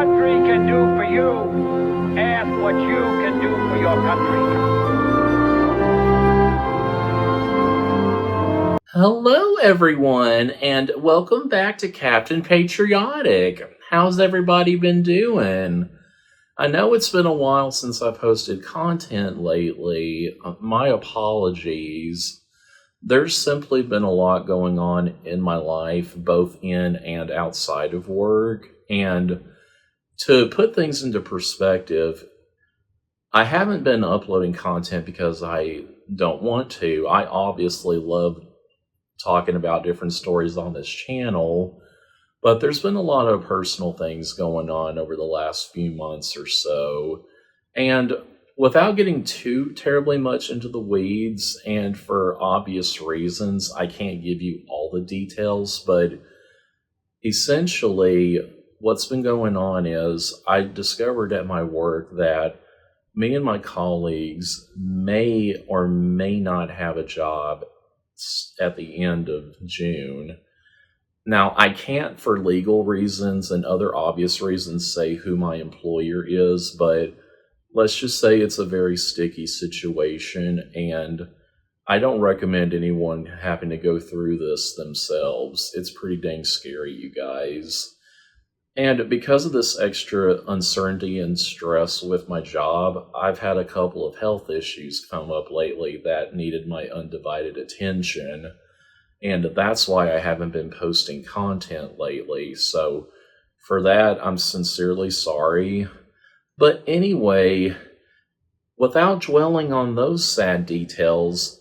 country can do for you, ask what you can do for your country. Hello, everyone, and welcome back to Captain Patriotic. How's everybody been doing? I know it's been a while since I posted content lately. My apologies. There's simply been a lot going on in my life, both in and outside of work. And to put things into perspective, I haven't been uploading content because I don't want to. I obviously love talking about different stories on this channel, but there's been a lot of personal things going on over the last few months or so. And without getting too terribly much into the weeds, and for obvious reasons, I can't give you all the details, but essentially what's been going on is I discovered at my work that me and my colleagues may or may not have a job at the end of June. Now, I can't, for legal reasons and other obvious reasons, say who my employer is, but let's just say it's a very sticky situation, and I don't recommend anyone having to go through this themselves. It's pretty dang scary, you guys. And because of this extra uncertainty and stress with my job, I've had a couple of health issues come up lately that needed my undivided attention. And that's why I haven't been posting content lately. So for that, I'm sincerely sorry. But anyway, without dwelling on those sad details,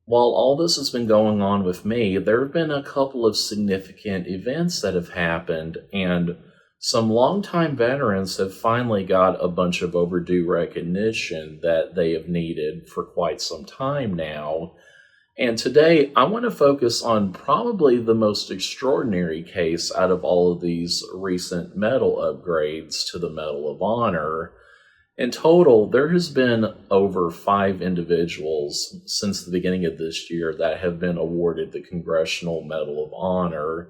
while all this has been going on with me, there have been a couple of significant events that have happened, and some longtime veterans have finally got a bunch of overdue recognition that they have needed for quite some time now. And today, I want to focus on probably the most extraordinary case out of all of these recent medal upgrades to the Medal of Honor. In total, there has been over 5 individuals since the beginning of this year that have been awarded the Congressional Medal of Honor.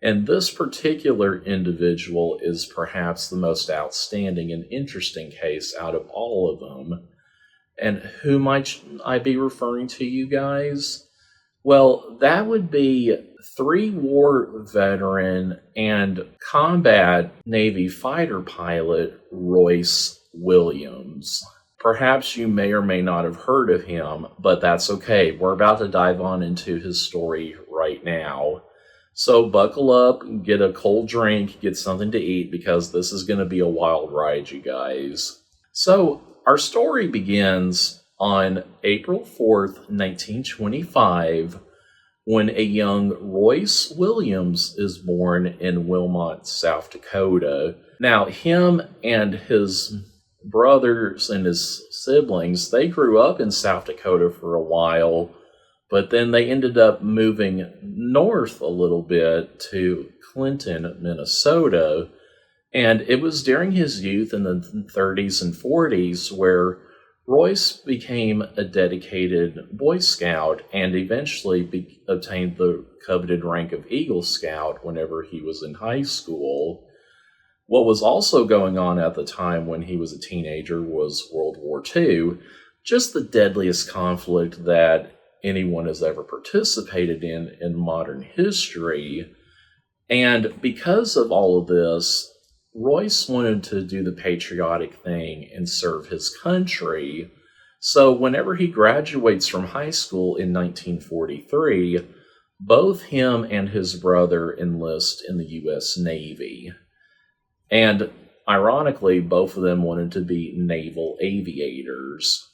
And this particular individual is perhaps the most outstanding and interesting case out of all of them. And who might I be referring to, you guys? Well, that would be 3-war veteran and combat Navy fighter pilot Royce Williams. Perhaps you may or may not have heard of him, but that's okay. We're about to dive on into his story right now. So buckle up, get a cold drink, get something to eat, because this is going to be a wild ride, you guys. So our story begins on April 4th, 1925, when a young Royce Williams is born in Wilmot, South Dakota. Now, him and his brothers and his siblings, they grew up in South Dakota for a while, but then they ended up moving north a little bit to Clinton, Minnesota. And it was during his youth in the 30s and 40s where Royce became a dedicated Boy Scout and eventually obtained the coveted rank of Eagle Scout whenever he was in high school. What was also going on at the time when he was a teenager was World War II, just the deadliest conflict that anyone has ever participated in modern history. And because of all of this, Royce wanted to do the patriotic thing and serve his country. So whenever he graduates from high school in 1943, both him and his brother enlist in the U.S. Navy. And ironically, both of them wanted to be naval aviators.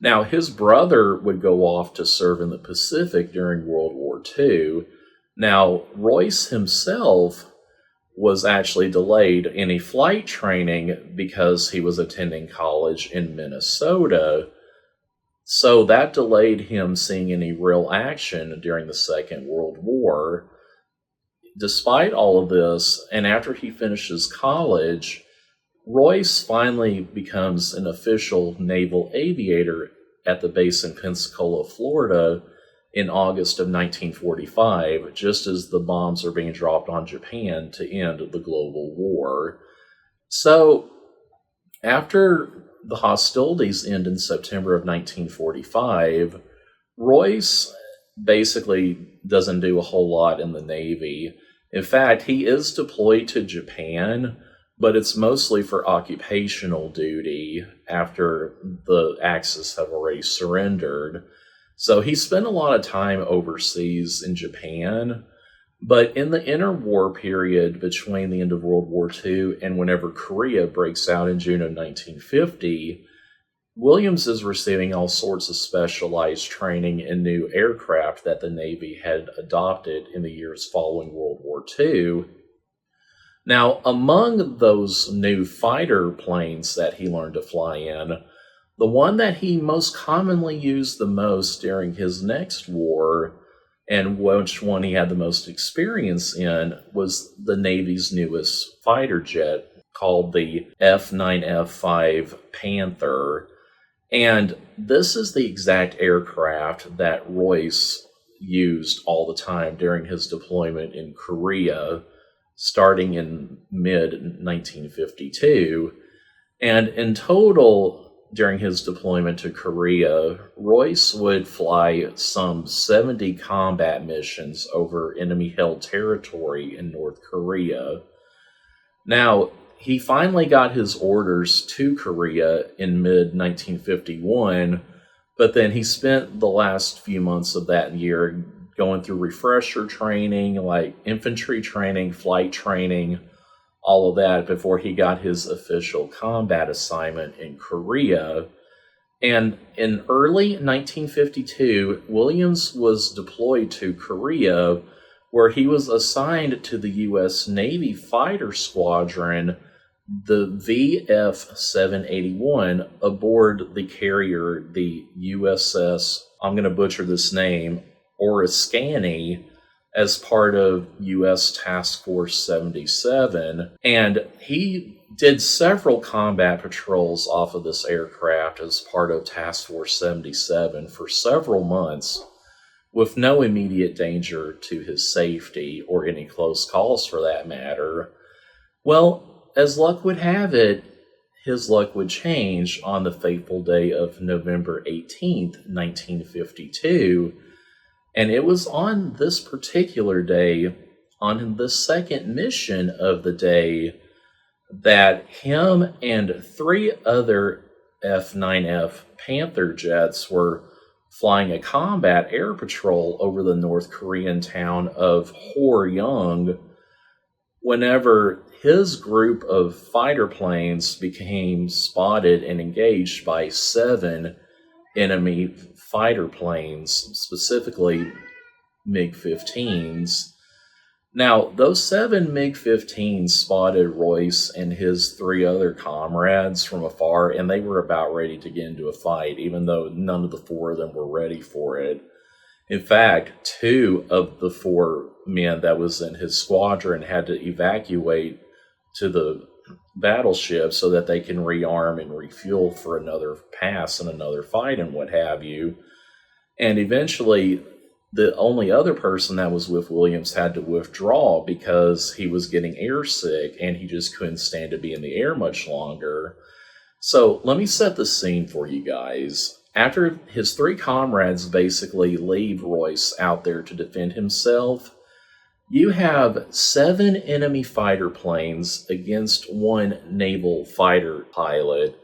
Now, his brother would go off to serve in the Pacific during World War II. Now, Royce himself was actually delayed any flight training because he was attending college in Minnesota. So that delayed him seeing any real action during the Second World War. Despite all of this, and after he finishes college, Royce finally becomes an official naval aviator at the base in Pensacola, Florida, in August of 1945, just as the bombs are being dropped on Japan to end the global war. So, after the hostilities end in September of 1945, Royce basically doesn't do a whole lot in the Navy. In fact, he is deployed to Japan, but it's mostly for occupational duty after the Axis have already surrendered. So he spent a lot of time overseas in Japan, but in the interwar period between the end of World War II and whenever Korea breaks out in June of 1950, Williams is receiving all sorts of specialized training in new aircraft that the Navy had adopted in the years following World War II. Now, among those new fighter planes that he learned to fly in, the one that he most commonly used the most during his next war, and which one he had the most experience in, was the Navy's newest fighter jet called the F-9F-5 Panther. And this is the exact aircraft that Royce used all the time during his deployment in Korea, starting in mid-1952. And in total, during his deployment to Korea, Royce would fly some 70 combat missions over enemy-held territory in North Korea. Now, he finally got his orders to Korea in mid-1951, but then he spent the last few months of that year going through refresher training, like infantry training, flight training, all of that before he got his official combat assignment in Korea. And in early 1952, Williams was deployed to Korea, where he was assigned to the U.S. Navy fighter squadron, the VF-781, aboard the carrier, the USS, I'm going to butcher this name, Oriskany, as part of U.S. Task Force 77, and he did several combat patrols off of this aircraft as part of Task Force 77 for several months, with no immediate danger to his safety or any close calls for that matter. Well, as luck would have it, his luck would change on the fateful day of November 18th, 1952, and it was on this particular day, on the second mission of the day, that him and 3 other F-9F Panther jets were flying a combat air patrol over the North Korean town of Hworyong, whenever his group of fighter planes became spotted and engaged by 7 enemy fighter planes, specifically MiG-15s. Now, those 7 MiG-15s spotted Royce and his 3 other comrades from afar, and they were about ready to get into a fight, even though none of the 4 of them were ready for it. In fact, 2 of the 4 men that was in his squadron had to evacuate to the battleship so that they can rearm and refuel for another pass and another fight and what have you. And eventually, the only other person that was with Williams had to withdraw because he was getting airsick and he just couldn't stand to be in the air much longer. So let me set the scene for you guys. After his 3 comrades basically leave Royce out there to defend himself, you have 7 enemy fighter planes against 1 naval fighter pilot.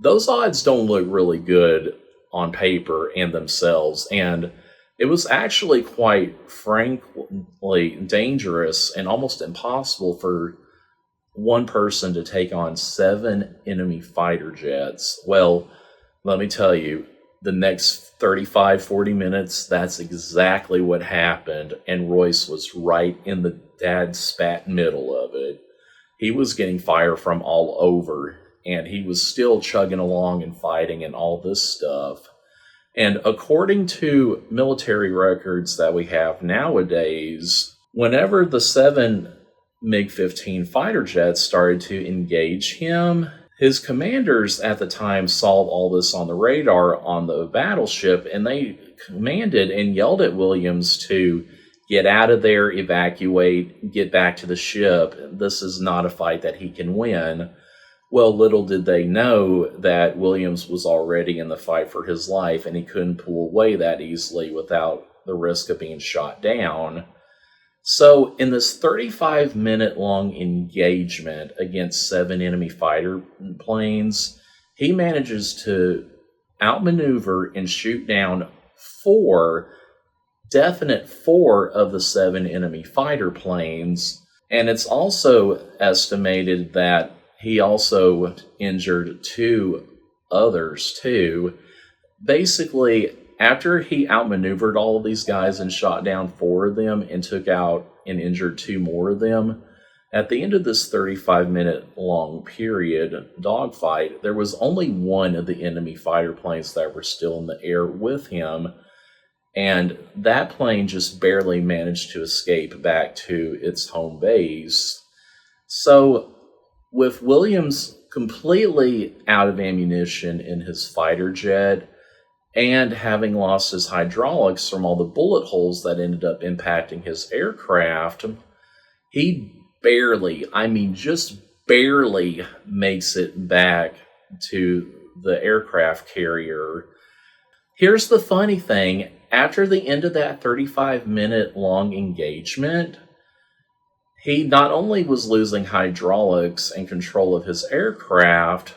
Those odds don't look really good on paper and themselves, and it was actually quite frankly dangerous and almost impossible for one person to take on 7 enemy fighter jets. Well, let me tell you, the next 35-40 minutes, that's exactly what happened, and Royce was right in the dad-spat middle of it. He was getting fire from all over, and he was still chugging along and fighting and all this stuff. And according to military records that we have nowadays, whenever the 7 MiG-15 fighter jets started to engage him, his commanders at the time saw all this on the radar on the battleship, and they commanded and yelled at Williams to get out of there, evacuate, get back to the ship. This is not a fight that he can win. Well, little did they know that Williams was already in the fight for his life, and he couldn't pull away that easily without the risk of being shot down. So, in this 35-minute long engagement against 7 enemy fighter planes, he manages to outmaneuver and shoot down 4 of the 7 enemy fighter planes. And it's also estimated that he also injured 2 others too. Basically, after he outmaneuvered all of these guys and shot down 4 of them and took out and injured 2 more of them, at the end of this 35-minute long period dogfight, there was only 1 of the enemy fighter planes that were still in the air with him, and that plane just barely managed to escape back to its home base. So, with Williams completely out of ammunition in his fighter jet, and having lost his hydraulics from all the bullet holes that ended up impacting his aircraft, he just barely makes it back to the aircraft carrier. Here's the funny thing. After the end of that 35-minute long engagement, he not only was losing hydraulics and control of his aircraft,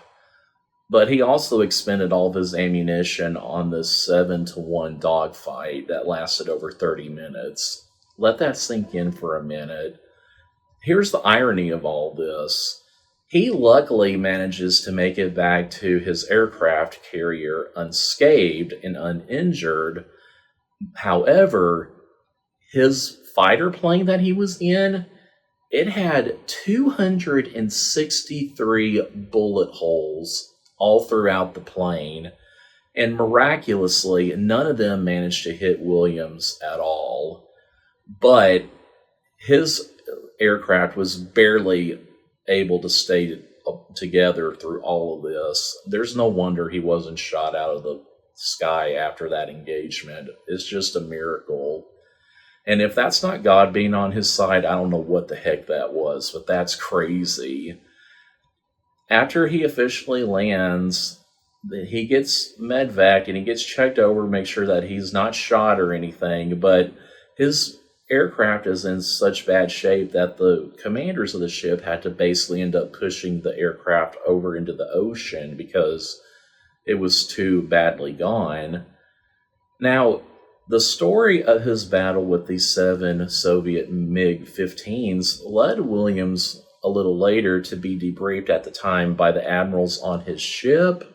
but he also expended all of his ammunition on this 7-1 dogfight that lasted over 30 minutes. Let that sink in for a minute. Here's the irony of all this. He luckily manages to make it back to his aircraft carrier unscathed and uninjured. However, his fighter plane that he was in, it had 263 bullet holes all throughout the plane, and miraculously, none of them managed to hit Williams at all. But his aircraft was barely able to stay together through all of this. There's no wonder he wasn't shot out of the sky after that engagement. It's just a miracle. And if that's not God being on his side, I don't know what the heck that was, but that's crazy. After he officially lands, he gets medvac and he gets checked over to make sure that he's not shot or anything, but his aircraft is in such bad shape that the commanders of the ship had to basically end up pushing the aircraft over into the ocean because it was too badly gone. Now, the story of his battle with these 7 Soviet MiG-15s led Williams a little later to be debriefed at the time by the admirals on his ship,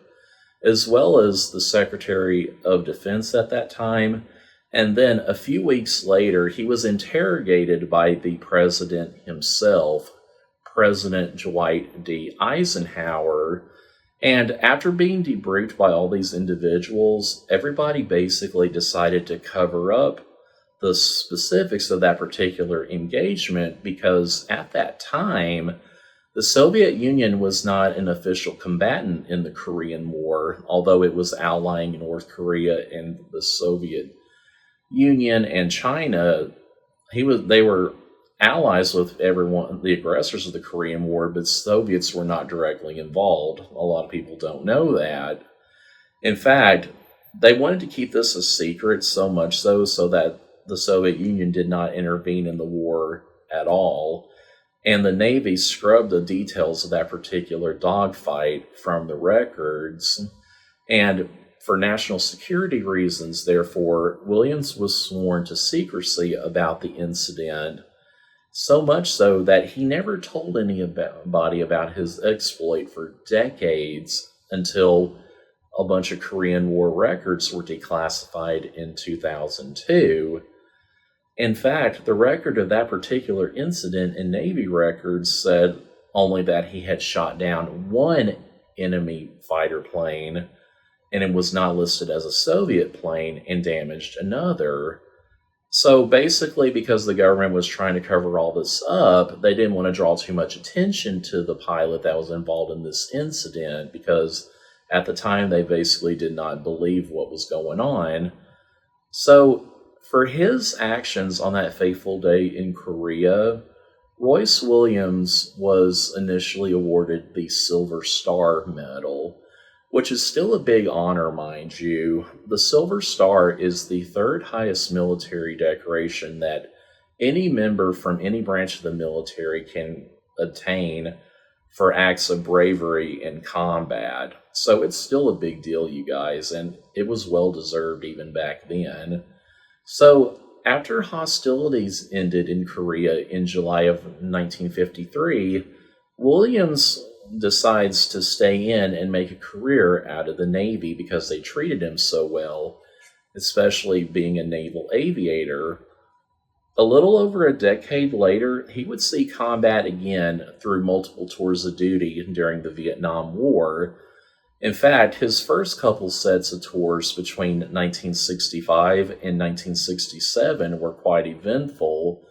as well as the Secretary of Defense at that time. And then a few weeks later, he was interrogated by the president himself, President Dwight D. Eisenhower. And after being debriefed by all these individuals, everybody basically decided to cover up the specifics of that particular engagement because at that time, the Soviet Union was not an official combatant in the Korean War, although it was allying North Korea and the Soviet Union and China. They were allies with everyone, the aggressors of the Korean War, but Soviets were not directly involved. A lot of people don't know that. In fact, they wanted to keep this a secret so much so that the Soviet Union did not intervene in the war at all, and the Navy scrubbed the details of that particular dogfight from the records. And for national security reasons, therefore, Williams was sworn to secrecy about the incident, so much so that he never told anybody about his exploit for decades until a bunch of Korean War records were declassified in 2002. In fact, the record of that particular incident in Navy records said only that he had shot down 1 enemy fighter plane, and it was not listed as a Soviet plane, and damaged another. So basically, because the government was trying to cover all this up, they didn't want to draw too much attention to the pilot that was involved in this incident, because at the time they basically did not believe what was going on. So For his actions on that fateful day in Korea, Royce Williams was initially awarded the Silver Star Medal, which is still a big honor, mind you. The Silver Star is the third highest military decoration that any member from any branch of the military can attain for acts of bravery in combat. So it's still a big deal, you guys, and it was well deserved even back then. So after hostilities ended in Korea in July of 1953, Williams decides to stay in and make a career out of the Navy because they treated him so well, especially being a naval aviator. A little over a decade later, he would see combat again through multiple tours of duty during the Vietnam War. In fact, his first couple sets of tours between 1965 and 1967 were quite eventful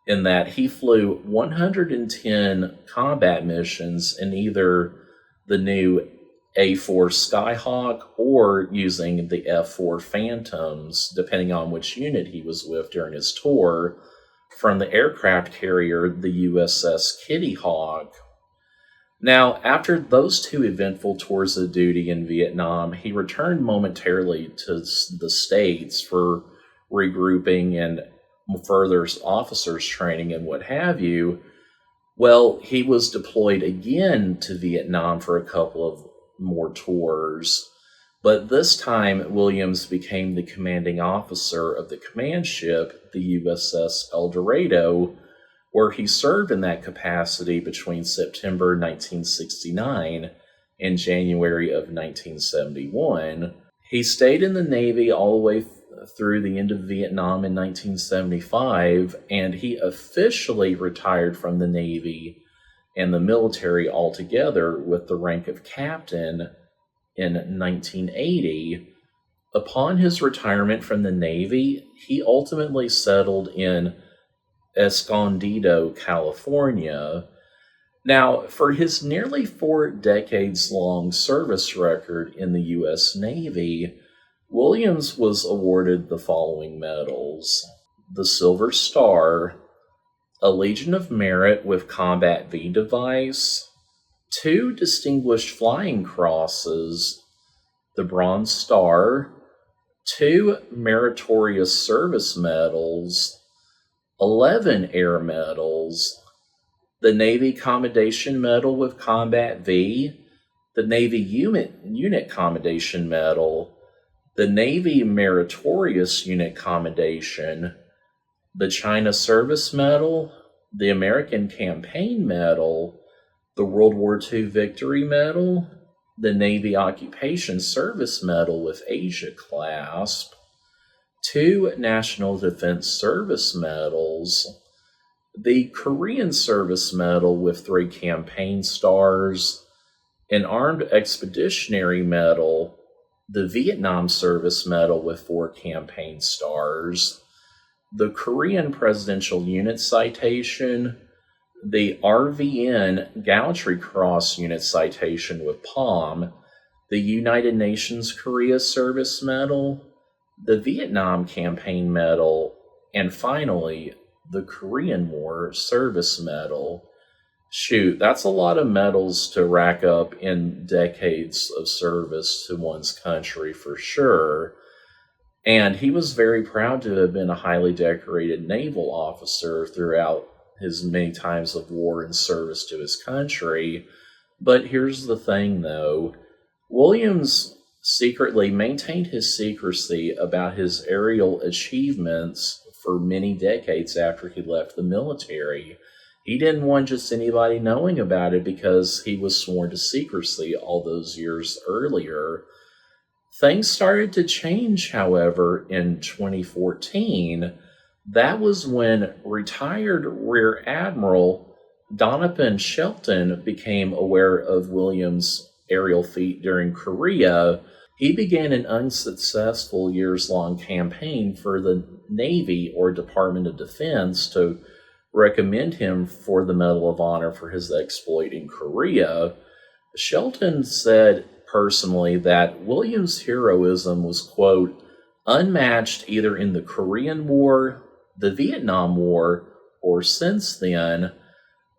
in that he flew 110 combat missions in either the new A4 Skyhawk or using the F4 Phantoms, depending on which unit he was with during his tour, from the aircraft carrier, the USS Kitty Hawk. Now, after those two eventful tours of duty in Vietnam, he returned momentarily to the States for regrouping and further officers training and what have you. Well, he was deployed again to Vietnam for a couple of more tours, but this time Williams became the commanding officer of the command ship, the USS El Dorado, where he served in that capacity between September 1969 and January of 1971. He stayed in the Navy all the way through the end of Vietnam in 1975, and he officially retired from the Navy and the military altogether with the rank of captain in 1980. Upon his retirement from the Navy, he ultimately settled in Escondido, California. Now, for his nearly 4 decades long service record in the U.S. Navy, Williams was awarded the following medals: the Silver Star, a Legion of Merit with Combat V device, 2 Distinguished Flying Crosses, the Bronze Star, 2 Meritorious Service Medals, 11 Air Medals, the Navy Commendation Medal with Combat V, the Navy Unit Commendation Medal, the Navy Meritorious Unit Commendation, the China Service Medal, the American Campaign Medal, the World War II Victory Medal, the Navy Occupation Service Medal with Asia Clasp, 2 National Defense Service Medals, the Korean Service Medal with 3 Campaign Stars, an Armed Expeditionary Medal, the Vietnam Service Medal with 4 Campaign Stars, the Korean Presidential Unit Citation, the RVN Gallantry Cross Unit Citation with Palm, the United Nations Korea Service Medal, the Vietnam Campaign Medal, and finally, the Korean War Service Medal. Shoot, that's a lot of medals to rack up in decades of service to one's country for sure. And he was very proud to have been a highly decorated naval officer throughout his many times of war and service to his country. But here's the thing, though. Williams secretly maintained his secrecy about his aerial achievements for many decades after he left the military. He didn't want just anybody knowing about it because he was sworn to secrecy all those years earlier. Things started to change, however, in 2014. That was when retired Rear Admiral Donovan Shelton became aware of Williams' aerial feat during Korea. He began an unsuccessful years-long campaign for the Navy or Department of Defense to recommend him for the Medal of Honor for his exploit in Korea. Shelton said personally that Williams' heroism was, quote, unmatched either in the Korean War, the Vietnam War, or since then.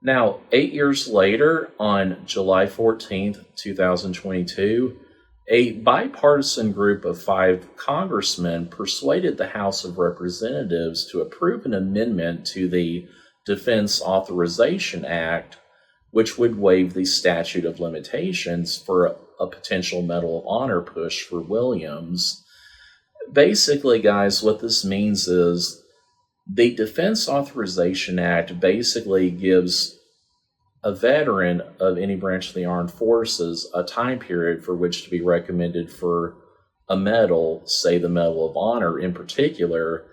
Now, 8 years later, on July 14th, 2022, a bipartisan group of 5 congressmen persuaded the House of Representatives to approve an amendment to the Defense Authorization Act, which would waive the statute of limitations for a potential Medal of Honor push for Williams. Basically, guys, what this means is the Defense Authorization Act basically gives a veteran of any branch of the armed forces a time period for which to be recommended for a medal, say the Medal of Honor in particular.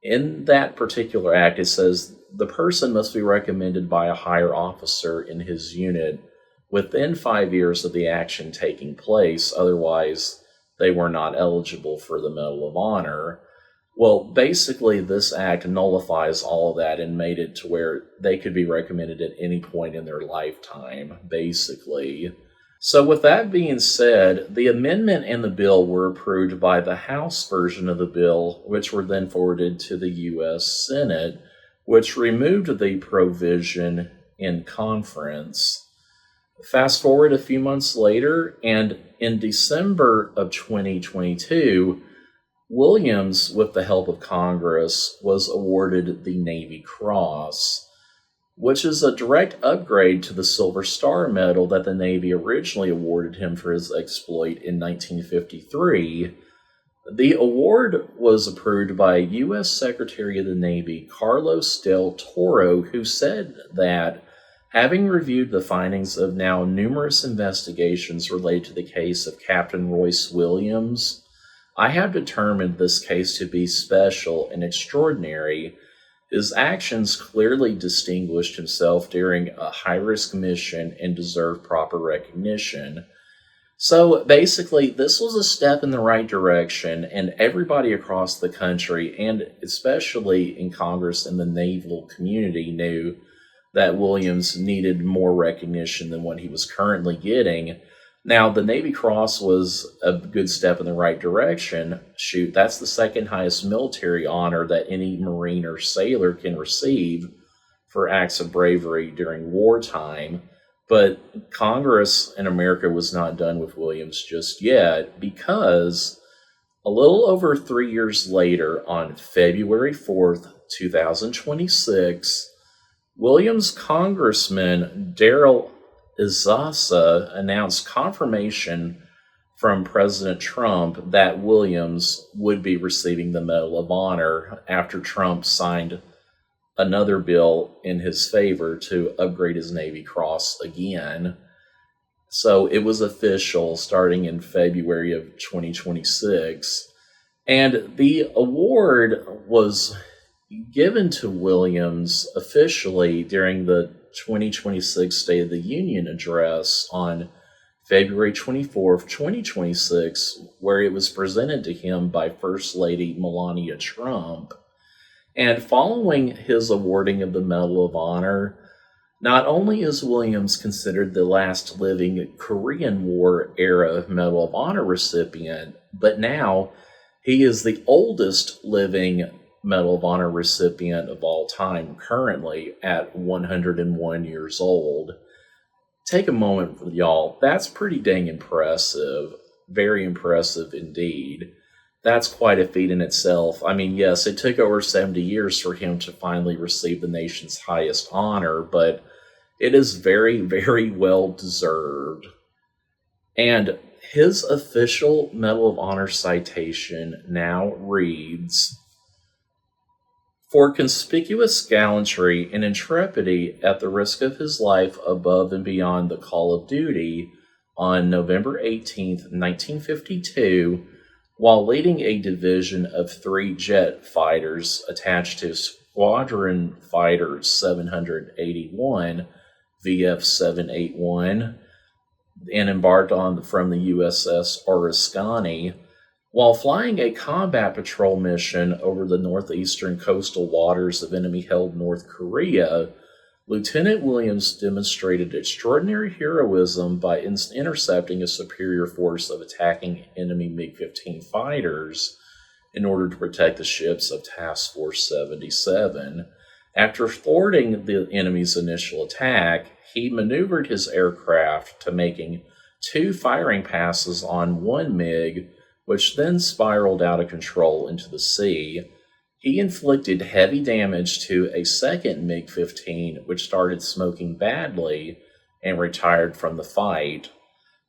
In that particular act, it says the person must be recommended by a higher officer in his unit within 5 years of the action taking place. Otherwise, they were not eligible for the Medal of Honor. Well, basically, this act nullifies all of that and made it to where they could be recommended at any point in their lifetime, basically. So with that being said, the amendment and the bill were approved by the House version of the bill, which were then forwarded to the U.S. Senate, which removed the provision in conference. Fast forward a few months later, and in December of 2022, Williams, with the help of Congress, was awarded the Navy Cross, which is a direct upgrade to the Silver Star Medal that the Navy originally awarded him for his exploit in 1953. The award was approved by U.S. Secretary of the Navy Carlos del Toro, who said that, having reviewed the findings of now numerous investigations related to the case of Captain Royce Williams, I have determined this case to be special and extraordinary. His actions clearly distinguished himself during a high-risk mission and deserve proper recognition. So basically, this was a step in the right direction, and everybody across the country, and especially in Congress and the naval community, knew that Williams needed more recognition than what he was currently getting. Now, the Navy Cross was a good step in the right direction. Shoot, that's the second highest military honor that any Marine or sailor can receive for acts of bravery during wartime. But Congress in America was not done with Williams just yet, because a little over 3 years later, on February 4th, 2026, Williams Congressman Darrell Issassa announced confirmation from President Trump that Williams would be receiving the Medal of Honor after Trump signed another bill in his favor to upgrade his Navy Cross again. So it was official starting in February of 2026. And the award was given to Williams officially during the 2026 State of the Union address on February 24th, 2026, where it was presented to him by First Lady Melania Trump. And following his awarding of the Medal of Honor, not only is Williams considered the last living Korean War era Medal of Honor recipient, but now he is the oldest living Medal of Honor recipient of all time, currently at 101 years old. Take a moment, y'all. That's pretty dang impressive. Very impressive indeed. That's quite a feat in itself. I mean, yes, it took over 70 years for him to finally receive the nation's highest honor, but it is very, very well deserved. And his official Medal of Honor citation now reads, "For conspicuous gallantry and intrepidity at the risk of his life above and beyond the call of duty on November 18th, 1952, while leading a division of 3 jet fighters attached to Squadron Fighter 781, VF 781, and embarked on from the USS Oriskany, while flying a combat patrol mission over the northeastern coastal waters of enemy-held North Korea, Lieutenant Williams demonstrated extraordinary heroism by intercepting a superior force of attacking enemy MiG-15 fighters in order to protect the ships of Task Force 77. After thwarting the enemy's initial attack, he maneuvered his aircraft to making 2 firing passes on one MiG, which then spiraled out of control into the sea. He inflicted heavy damage to a second MiG-15, which started smoking badly and retired from the fight.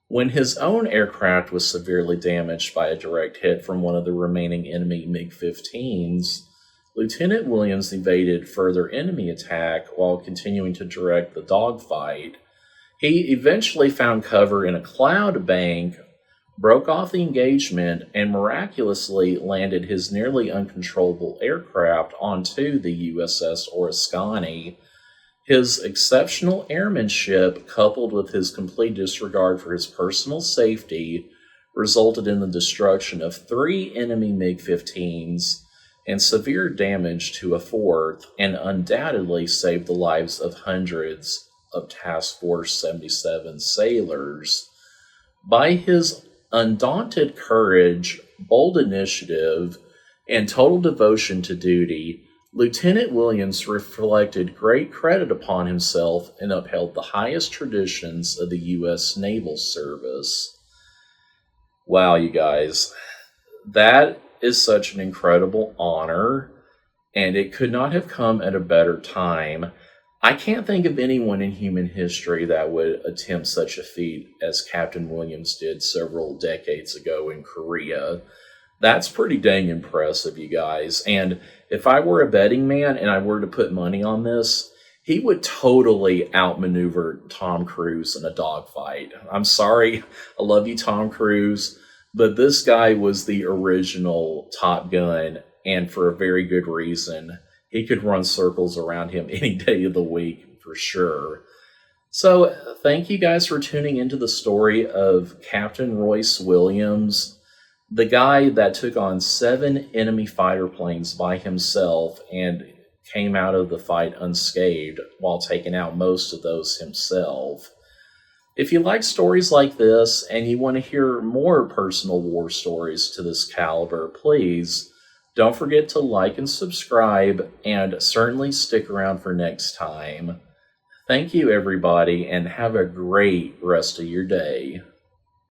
When his own aircraft was severely damaged by a direct hit from one of the remaining enemy MiG-15s, Lieutenant Williams evaded further enemy attack while continuing to direct the dogfight. He eventually found cover in a cloud bank, broke off the engagement, and miraculously landed his nearly uncontrollable aircraft onto the USS Oriskany. His exceptional airmanship, coupled with his complete disregard for his personal safety, resulted in the destruction of 3 enemy MiG-15s and severe damage to a 4th, and undoubtedly saved the lives of hundreds of Task Force 77 sailors. By his undaunted courage, bold initiative, and total devotion to duty, Lieutenant Williams reflected great credit upon himself and upheld the highest traditions of the U.S. Naval Service. Wow, you guys. That is such an incredible honor, and it could not have come at a better time. I can't think of anyone in human history that would attempt such a feat as Captain Williams did several decades ago in Korea. That's pretty dang impressive, you guys. And if I were a betting man and I were to put money on this, he would totally outmaneuver Tom Cruise in a dogfight. I'm sorry, I love you, Tom Cruise, but this guy was the original Top Gun, and for a very good reason. He could run circles around him any day of the week for sure. So thank you guys for tuning into the story of Captain Royce Williams, the guy that took on 7 enemy fighter planes by himself and came out of the fight unscathed while taking out most of those himself. If you like stories like this and you want to hear more personal war stories to this caliber, please don't forget to like and subscribe, and certainly stick around for next time. Thank you, everybody, and have a great rest of your day.